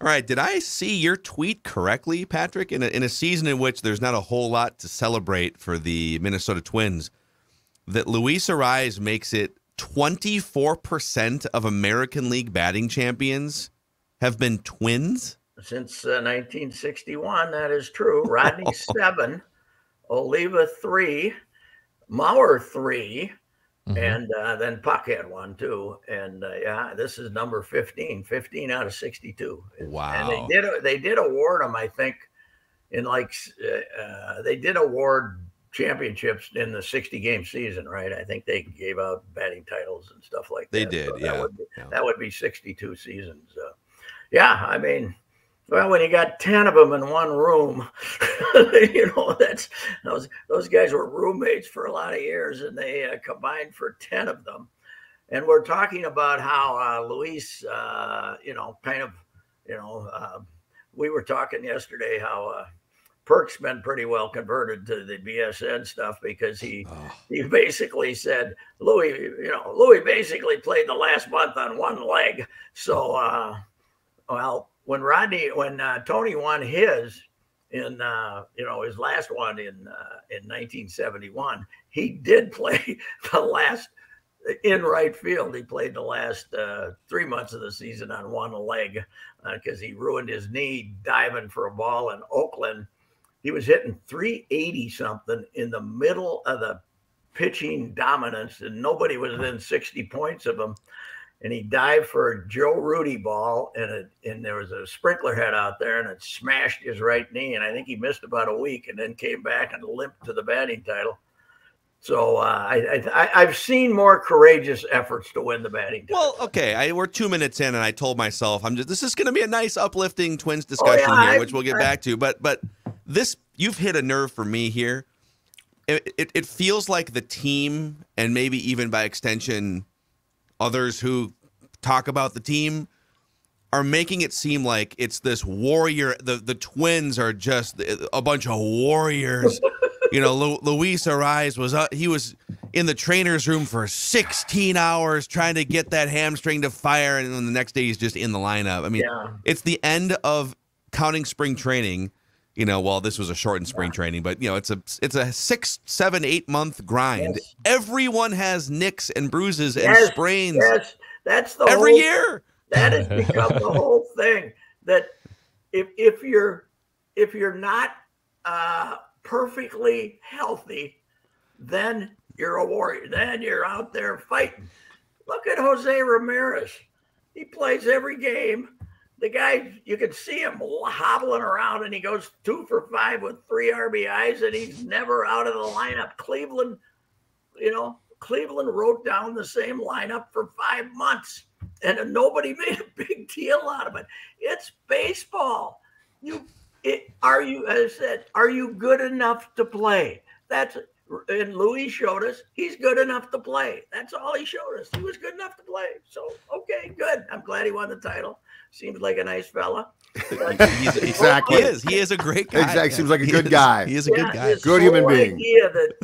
All right, did I see your tweet correctly, Patrick? In a season in which there's not a whole lot to celebrate for the Minnesota Twins, that Luis Arraez makes it 24% of American League batting champions have been Twins? Since 1961, that is true. Rodney 7, Oliva 3, Mauer 3, and then Puck had 1 too. And this is number 15 out of 62. Wow. And they did award them, I think, in they did award championships in the 60-game season, right? I think they gave out batting titles and stuff like that. They did, so that would be 62 seasons. I mean, well, when you got 10 of them in one room, that's those guys were roommates for a lot of years, and they combined for 10 of them. And we're talking about how Luis, we were talking yesterday how Perk's been pretty well converted to the BSN stuff because he basically said Louis basically played the last month on one leg. So, when Tony won his in his last one in 1971, he did play the last in right field. He played the last 3 months of the season on one leg because he ruined his knee diving for a ball in Oakland. He was hitting 380 something in the middle of the pitching dominance, and nobody was within 60 points of him. And he dived for a Joe Rudy ball, and there was a sprinkler head out there, and it smashed his right knee. And I think he missed about a week, and then came back and limped to the batting title. So I've seen more courageous efforts to win the batting title. Well, okay, we're 2 minutes in, and I told myself this is going to be a nice, uplifting Twins discussion here, which we'll get back to. But this, you've hit a nerve for me here. It feels like the team, and maybe even by extension, others who talk about the team, are making it seem like it's this warrior. The Twins are just a bunch of warriors. Luis Arraez was in the trainer's room for 16 hours trying to get that hamstring to fire, and then the next day he's just in the lineup. I mean, It's the end of counting spring training. This was a shortened spring training, but it's a 6, 7, 8 month grind. Yes. Everyone has nicks and bruises and sprains. Yes, that's the every year. That has become the whole thing. That if you're not perfectly healthy, then you're a warrior. Then you're out there fighting. Look at Jose Ramirez. He plays every game. The guy, you can see him hobbling around, and he goes 2 for 5 with 3 RBIs, and he's never out of the lineup. Cleveland wrote down the same lineup for 5 months, and nobody made a big deal out of it. It's baseball. Are you good enough to play? And Louis showed us he's good enough to play. That's all he showed us. He was good enough to play. So, okay, good. I'm glad he won the title. Seems like a nice fella. Exactly. He is a great guy. Exactly. Seems like a good guy. He is a good guy. Good human being. Idea that,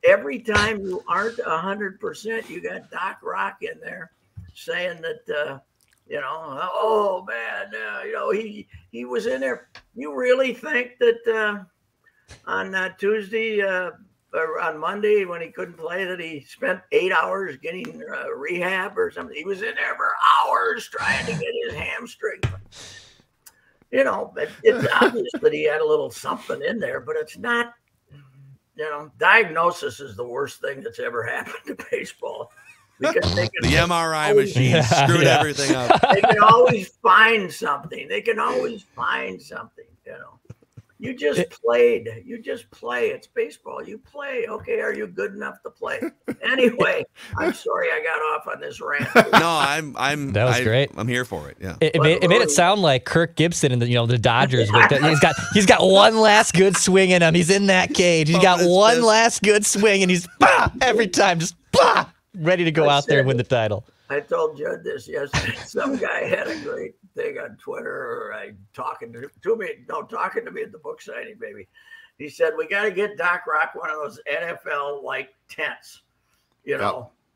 every time you aren't 100%, you got Doc Rock in there saying that, oh man, he was in there. You really think that on Tuesday or on Monday when he couldn't play that he spent 8 hours getting rehab or something? He was in there for hours trying to get his hamstring. It's obvious that he had a little something in there, but it's not. Diagnosis is the worst thing that's ever happened to baseball. Because the MRI machine screwed everything up. They can always find something. You just played. You just play. It's baseball. You play. Okay, are you good enough to play? Anyway, I'm sorry I got off on this rant. No, that was great. I'm here for it. Yeah. It made it sound like Kirk Gibson and the Dodgers. He's got one last good swing in him. He's in that cage. He's got one last good swing, and he's every time just ready to go out there and win the title. I told Judd this yesterday. Some guy had a great thing on Twitter, or talking to me at the book signing, baby. He said, we got to get Doc Rock one of those NFL like tents,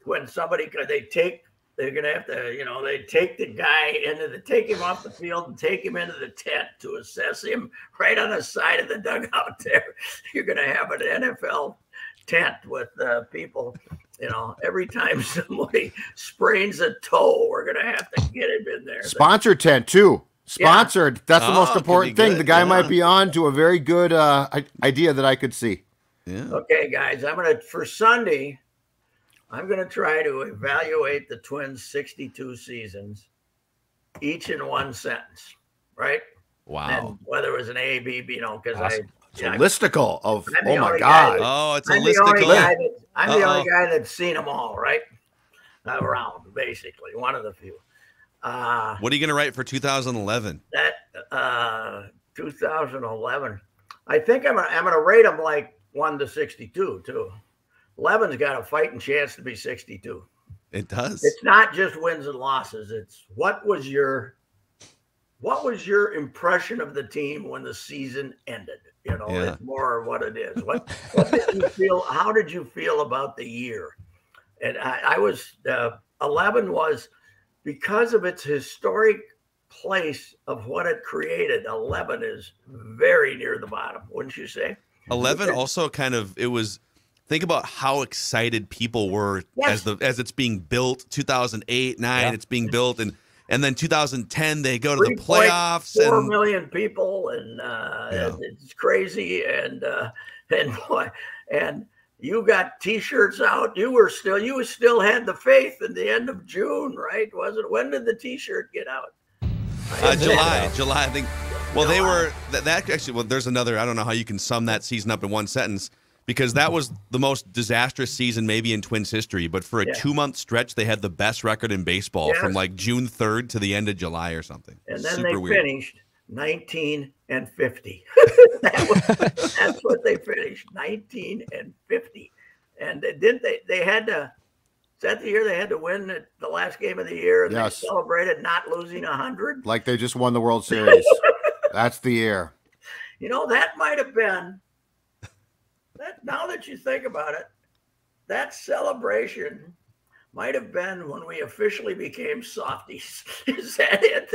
when somebody they take they're going to have to, they take the guy take him off the field and take him into the tent to assess him right on the side of the dugout there. You're going to have an NFL tent with people, every time somebody sprains a toe, we're going to have to get him in there. Sponsored tent too. Sponsored. Yeah. That's the most important thing. Good. The guy might be on to a very good idea that I could see. Yeah. Okay, guys, for Sunday, I'm going to try to evaluate the Twins' 62 seasons, each in one sentence, right? Wow. And whether it was an A, B, because awesome. It's a listicle of, oh my God. It's a listicle. I'm the only guy that's seen them all, right? Around, basically, one of the few. What are you going to write for 2011? 2011, I think I'm going to rate them like 1 to 62, too. 11's got a fighting chance to be 62. It does. It's not just wins and losses. It's what was your impression of the team when the season ended? It's more what it is. What did you feel? How did you feel about the year? And I was 11 was because of its historic place of what it created. 11 is very near the bottom, wouldn't you say? 11 also think about how excited people were as it's being built. 2008, 9, it's being built, and then 2010 they go to the playoffs. 4 million people, and it's crazy. And you got T-shirts out. You still had the faith in the end of June, right? When did the T-shirt get out? July, I think. Well, they were that actually. Well, there's another. I don't know how you can sum that season up in one sentence, because that was the most disastrous season maybe in Twins history. But for a 2-month stretch, they had the best record in baseball from like June 3rd to the end of July or something. And then Super they weird. finished 19-50. That's what they finished, 19-50. And didn't they had to? Is that the year they had to win the last game of the year? And they celebrated not losing 100, like they just won the World Series. That's the year. That might have been. Now that you think about it, that celebration might have been when we officially became softies. Is that it?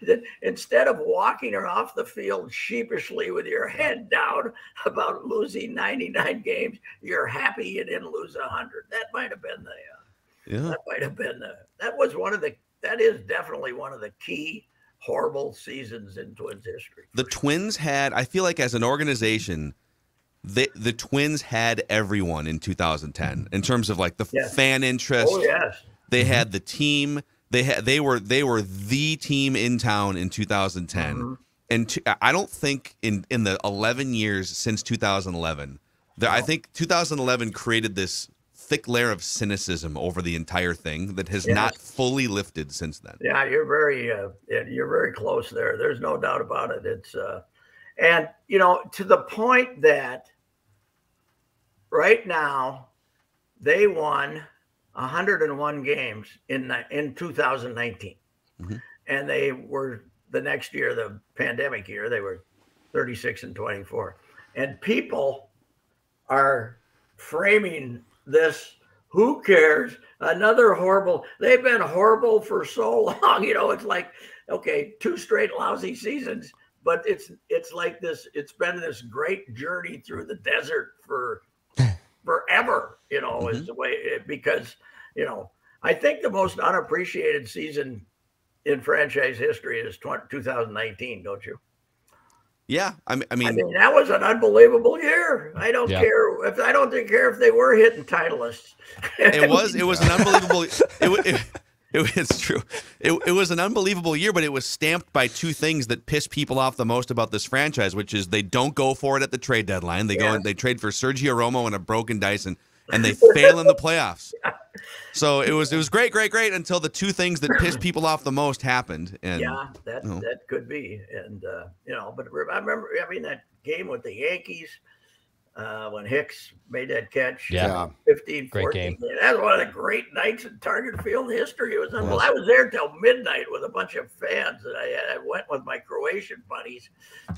That instead of walking off the field sheepishly with your head down about losing 99 games, you're happy you didn't lose 100. That might have been that is definitely one of the key horrible seasons in Twins history. The Twins had, I feel like as an organization, the Twins had everyone in 2010 in terms of like the fan interest. Oh yes. They had the team. They were the team in town in 2010. Mm-hmm. And I don't think in the 11 years since 2011, I think 2011 created this thick layer of cynicism over the entire thing that has not fully lifted since then. Yeah, you're very close there. There's no doubt about it. It's and to the point that right now they won 101 games in 2019, and they were the next year, the pandemic year, they were 36-24, and people are framing this. Who cares? Another horrible. They've been horrible for so long. It's like, okay, 2 straight lousy seasons, but it's like this. It's been this great journey through the desert for forever. Is the way because I think the most unappreciated season in franchise history is 2019. Don't you? Yeah, I mean that was an unbelievable year. I don't care if they were hitting Titleists. It was an unbelievable. It's true. It was an unbelievable year, but it was stamped by 2 things that piss people off the most about this franchise, which is they don't go for it at the trade deadline. They go and they trade for Sergio Romo and a broken Dyson, and they fail in the playoffs. So it was great until the 2 things that pissed people off the most happened. And that could be. And but I remember that game with the Yankees when Hicks made that catch. 15-14. Great game. That was one of the great nights in Target Field history. It was unbelievable. I was there till midnight with a bunch of fans, and I went with my Croatian buddies,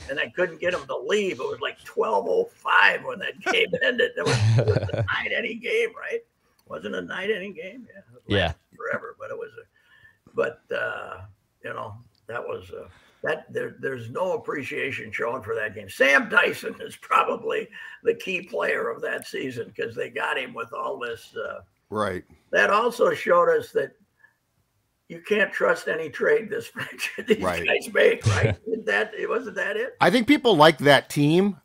and I couldn't get them to leave. It was like 12:05 when that game ended. It was a 9-inning game, right? Wasn't a 9-inning game? Yeah. forever. But it was that was there's no appreciation shown for that game. Sam Dyson is probably the key player of that season because they got him with all this. Right. That also showed us that you can't trust any trade these guys make, right? Wasn't that it? I think people like that team,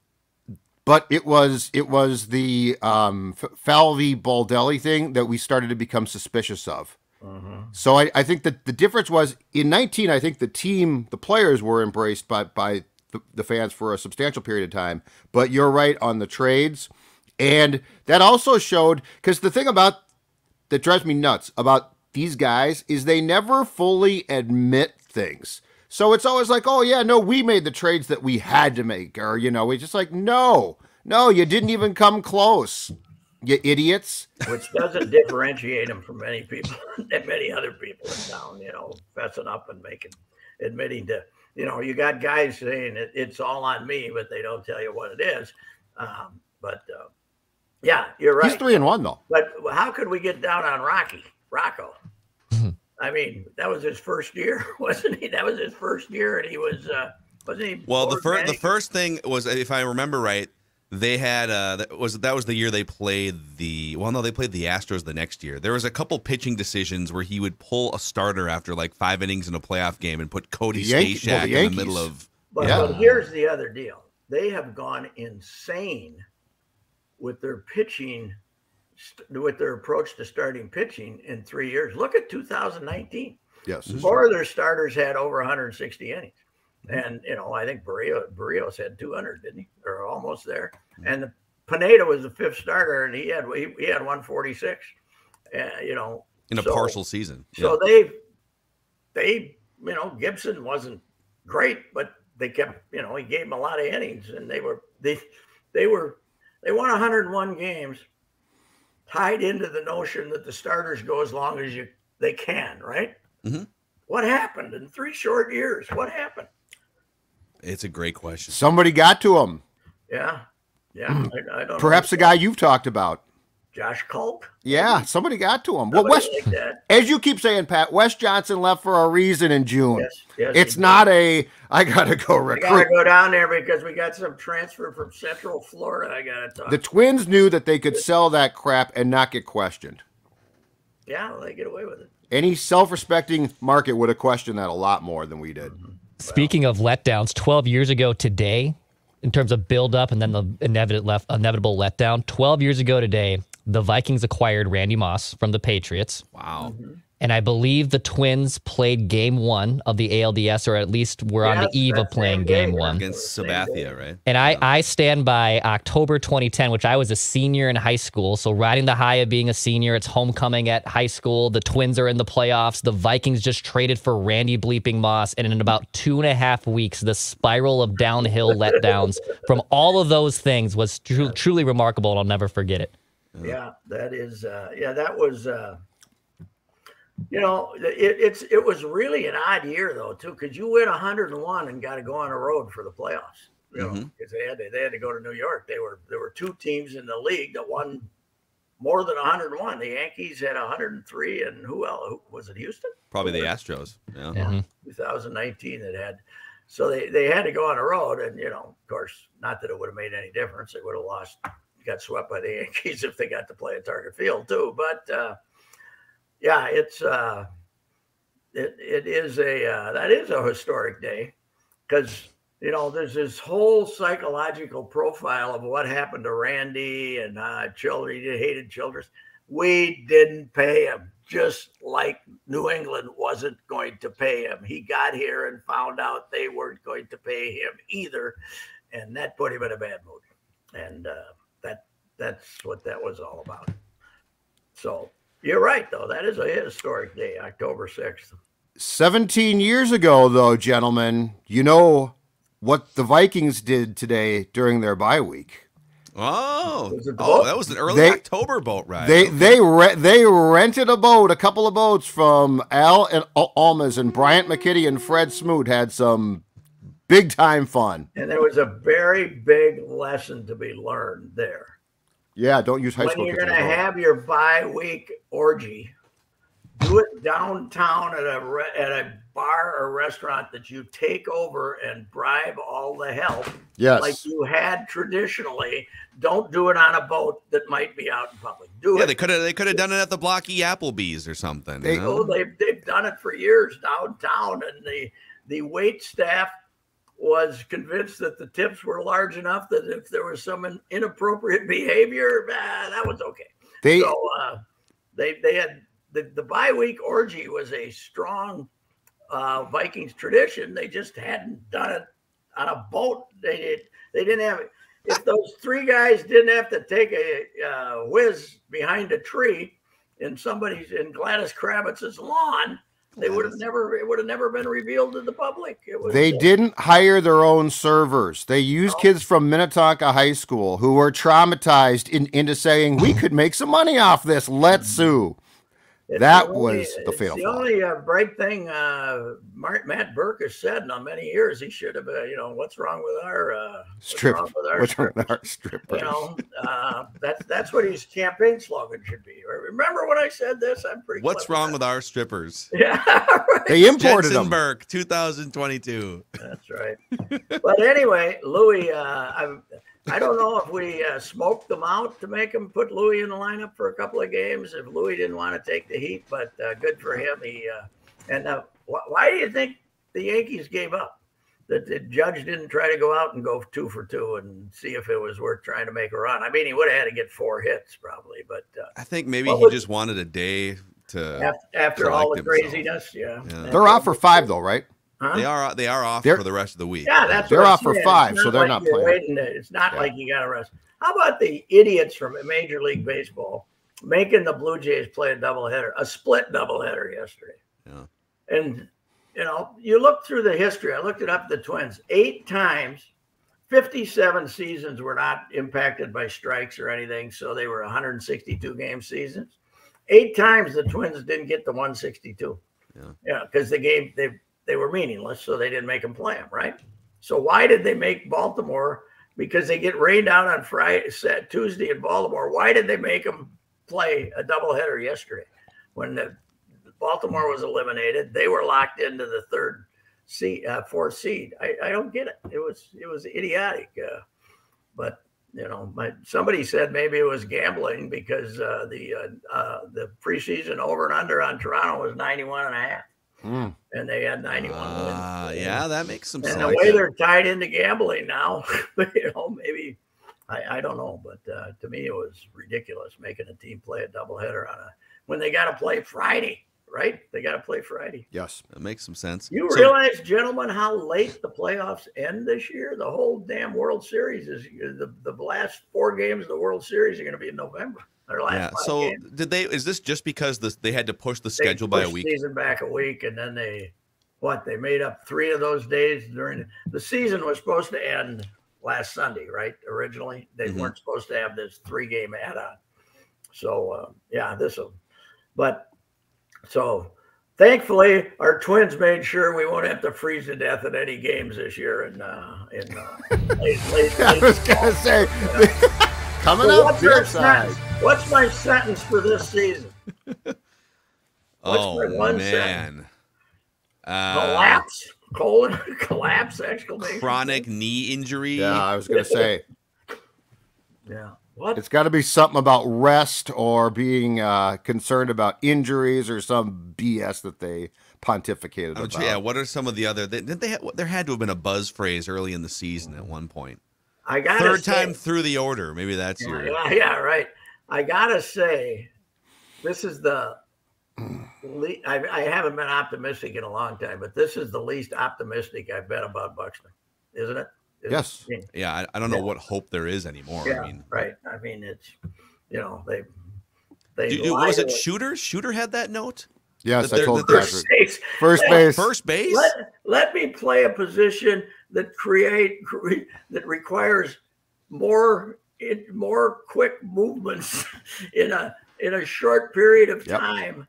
but it was the Falvey Baldelli thing that we started to become suspicious of. So I think that the difference was in 19, I think the players were embraced by the fans for a substantial period of time. But you're right on the trades. And that also showed, because the thing that drives me nuts about these guys is they never fully admit things. So it's always like, oh, yeah, no, we made the trades that we had to make. Or, we just like, no, you didn't even come close. You idiots. Which doesn't differentiate them from many people, many other people in town, fessing up and admitting to, you got guys saying it's all on me, but they don't tell you what it is. Yeah, you're right. He's 3-1 though. But how could we get down on Rocco? I mean, that was his first year, wasn't he? That was his first year, and he was, wasn't he? Well, the first thing was, if I remember right, they had that was the year they played they played the Astros the next year. There was a couple pitching decisions where he would pull a starter after like 5 innings in a playoff game and put Cody Stashak in the middle of. But here's the other deal: they have gone insane with their pitching, with their approach to starting pitching in 3 years. Look at 2019. Yes, 4 of their starters had over 160 innings. And, I think Barrios had 200, didn't he? Or almost there. And Pineda was the 5th starter, and he had 146, in a partial season. So they Gibson wasn't great, but they kept, he gave them a lot of innings, and they won 101 games, tied into the notion that the starters go as long as they can, right? Mm-hmm. What happened in 3 short years? What happened? It's a great question. Somebody got to him. Yeah. I don't Perhaps know. the guy you've talked about. Josh Culp? Yeah, somebody got to him. Well, as you keep saying, Pat, Wes Johnson left for a reason in June. Yes, it's not I got to go recruit. I got to go down there because we got some transfer from Central Florida I got to talk The Twins knew that they could sell that crap and not get questioned. Yeah, well, they get away with it. Any self-respecting market would have questioned that a lot more than we did. Speaking of letdowns, 12 years ago today, in terms of build-up and then the inevitable letdown, 12 years ago today, the Vikings acquired Randy Moss from the Patriots. Wow. And I believe the Twins played game 1 of the ALDS, or at least were on the eve of playing game 1. Against Sabathia, right? And I stand by October 2010, which I was a senior in high school. So riding the high of being a senior, it's homecoming at high school. The Twins are in the playoffs. The Vikings just traded for Randy bleeping Moss. And in about 2.5 weeks, the spiral of downhill letdowns from all of those things was truly remarkable, and I'll never forget it. Yeah, that is, that was, it was really an odd year though too, because you win 101 and got to go on the road for the playoffs. Because they had to go to New York. There were 2 teams in the league that won more than 101. The Yankees had 103, and who else? Was it Houston? Probably the Astros. Yeah. Mm-hmm. 2019 it had. So they had to go on the road, and of course, not that it would have made any difference. They would have lost, got swept by the Yankees if they got to play at Target Field too. But yeah, it's it is that is a historic day because there's this whole psychological profile of what happened to Randy and children. He hated Childress. We didn't pay him, just like New England wasn't going to pay him. He got here and found out they weren't going to pay him either, and that put him in a bad mood. And that's what that was all about. So you're right, though. That is a historic day, October 6th. 17 years ago, though, gentlemen, you know what the Vikings did today during their bye week. Oh, that was an early October boat ride. They rented a boat, a couple of boats from Al and Almas, and Bryant McKitty and Fred Smoot had some big time fun. And there was a very big lesson to be learned there. Yeah, don't use high school. When you're going to have your bye week orgy, Do it downtown at a bar or restaurant that you take over and bribe all the help, like you had traditionally. Don't do it on a boat that might be out in public. They could have done it at the blocky Applebee's or something. They've done it for years downtown, and the wait staff was convinced that the tips were large enough that if there was some inappropriate behavior, that was okay. They had the bye-week orgy was a strong Vikings tradition. They just hadn't done it on a boat. They didn't have it. If those three guys didn't have to take a whiz behind a tree in Gladys Kravitz's lawn, it would have never been revealed to the public. They didn't hire their own servers. They used kids from Minnetonka High School who were traumatized into saying, we could make some money off this. Let's sue. That was the fatal flaw. The only bright thing Matt Burke has said in many years. He should have, what's wrong with our strippers? That's what his campaign slogan should be. Remember when I said this? I'm pretty. What's wrong with our strippers? Yeah, right. They imported Jensen them. Burke, 2022. That's right. But anyway, Louis, I don't know if we smoked them out to make him put Louis in the lineup for a couple of games if Louis didn't want to take the heat, but good for him. Why do you think the Yankees gave up? That the Judge didn't try to go out and go 2 for 2 and see if it was worth trying to make a run. I mean, he would have had to get 4 hits probably, but I think maybe he just wanted a day to after all the craziness. Yeah. They're off for 5 though, right? Huh? They are off for the rest of the week. Yeah, that's they're off for 5, so they're not playing. It's not like you got to rest. How about the idiots from Major League Baseball making the Blue Jays play a split doubleheader yesterday? Yeah. And you look through the history. I looked it up. The Twins 8 times, 57 seasons were not impacted by strikes or anything, so they were 162 game seasons. 8 times the Twins didn't get the 162. Yeah, because they were meaningless, so they didn't make them play them, right? So why did they make Baltimore? Because they get rained out on Tuesday in Baltimore. Why did they make them play a doubleheader yesterday? When Baltimore was eliminated, they were locked into the 4th seed. I don't get it. It was idiotic. But somebody said maybe it was gambling because the preseason over and under on Toronto was 91.5. And they had 91 wins. Yeah, that makes some sense. And the way they're tied into gambling now, maybe I don't know, but to me it was ridiculous making a team play a doubleheader when they got to play Friday, right? They got to play Friday. Yes, that makes some sense. You realize, gentlemen, how late the playoffs end this year? The whole damn World Series is the last 4 games of the World Series are going to be in November. So games. Is this just because they had to push the schedule by a week? Season back a week, and then they made up 3 of those days during the season was supposed to end last Sunday, right? Originally, they weren't supposed to have this 3-game add-on. So so thankfully our Twins made sure we won't have to freeze to death at any games this year. In late I was gonna say. Coming up, what's my sentence for this season? Man. Collapse, collapse, exclamation. Chronic knee injury. Yeah, I was going to say. Yeah. What? It's got to be something about rest or being concerned about injuries or some BS that they pontificated about. Yeah, what are some of the other... there had to have been a buzz phrase early in the season at one point. Third time through the order. Maybe that's your... Yeah, right. I got to say, this is the... I haven't been optimistic in a long time, but this is the least optimistic I've been about Buxton, isn't it? Yes. Yeah, I don't know what hope there is anymore. Yeah, I mean, right. I mean, it's, they was it Shooter? Shooter had that note? Yes, I told Patrick. First base. First base? Let me play a position that requires more quick movements in a short period of time.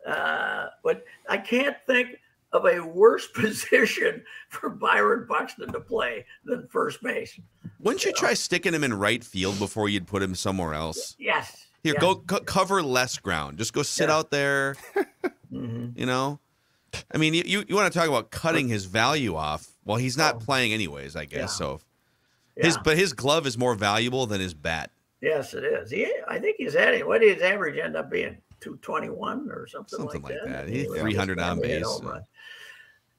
But I can't think of a worse position for Byron Buxton to play than first base. Wouldn't you try sticking him in right field before you'd put him somewhere else? Yes. Here, go cover less ground. Just go sit out there. You know, I mean, you want to talk about cutting his value off? Well, he's not playing anyways, I guess. So, his glove is more valuable than his bat. Yes, it is. I think he's had it. What did his average end up being? 221 or something like that. He's 300 on base.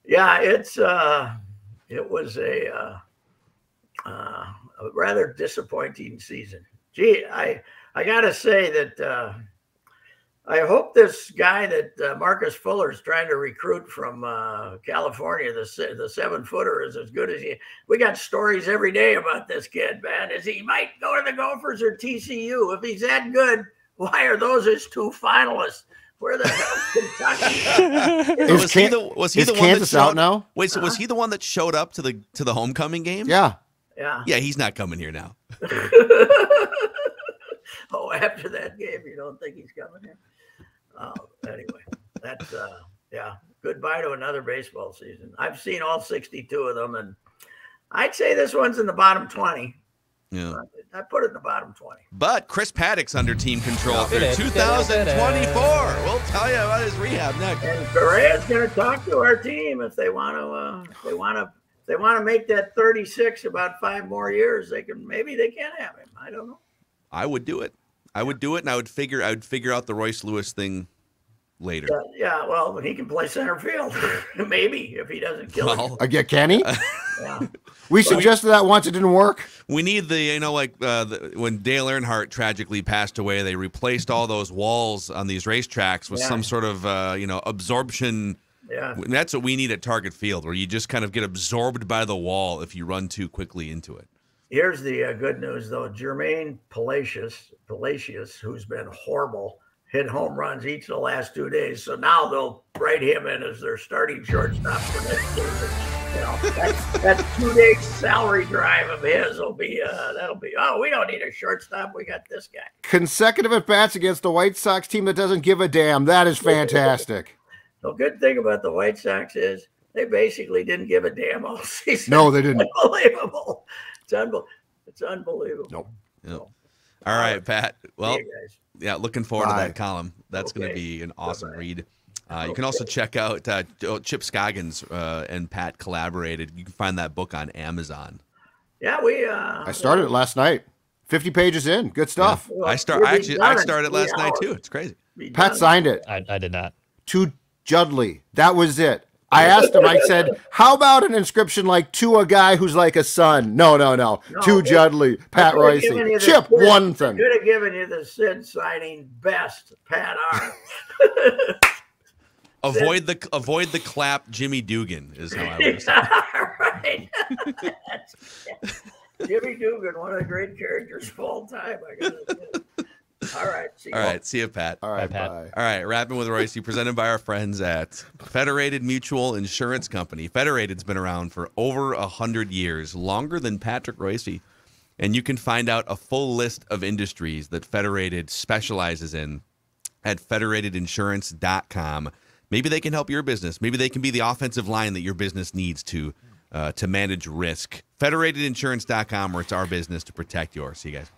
Yeah, it was a rather disappointing season. Gee, I gotta say that I hope this guy that Marcus Fuller is trying to recruit from California, the 7-footer, is as good as he. We got stories every day about this kid, man. He might go to the Gophers or TCU. If he's that good, why are those his 2 finalists? Where the hell is Kentucky? Was he the one Kansas that showed, out now? Wait, so was he the one that showed up to the homecoming game? Yeah. Yeah, he's not coming here now. Oh, after that game, you don't think he's coming here? Anyway, that's goodbye to another baseball season. I've seen all 62 of them, and I'd say this one's in the bottom 20. Yeah, I put it in the bottom 20. But Chris Paddock's under team control through 2024. We'll tell you about his rehab next. And Correa's going to talk to our team if they want to make that 36 about 5 more years. Maybe they can have him. I don't know. I would do it. And I would figure out the Royce Lewis thing later. Yeah, well, he can play center field. Maybe if he doesn't kill it. Again, can he? Yeah. We suggested that once, it didn't work. We need when Dale Earnhardt tragically passed away, they replaced all those walls on these racetracks with some sort of absorption. Yeah. That's what we need at Target Field, where you just kind of get absorbed by the wall if you run too quickly into it. Here's the good news, though. Jermaine Palacios, who's been horrible, hit home runs each of the last 2 days. So now they'll write him in as their starting shortstop for next season. That 2 days salary drive of his will be we don't need a shortstop. We got this guy. Consecutive at-bats against the White Sox team that doesn't give a damn. That is fantastic. The good thing about the White Sox is they basically didn't give a damn all season. No, they didn't. Unbelievable. It's unbelievable. Nope. Yep. All right, Pat. Well, looking forward to that column. That's going to be an awesome read. You can also check out Chip Scoggins and Pat collaborated. You can find that book on Amazon. Yeah, I started it last night. 50 pages in. Good stuff. Yeah. I started last night too. It's crazy. Pat signed it. I did not. To Judley. That was it. I asked him, I said, how about an inscription like to a guy who's like a son? No. To Judley, Pat Royce. Chip, one thing. Could have given you the Sid signing best, Pat R. Avoid the clap, Jimmy Dugan is how I would say. Right. Jimmy Dugan, one of the great characters of all time. I gotta say. All right. See you, Pat. All right, Pat. bye. All right, Rapping with Royce, presented by our friends at Federated Mutual Insurance Company. Federated's been around for over 100 years, longer than Patrick Royce. And you can find out a full list of industries that Federated specializes in at federatedinsurance.com. Maybe they can help your business. Maybe they can be the offensive line that your business needs to manage risk. Federatedinsurance.com, where it's our business to protect yours. See you guys.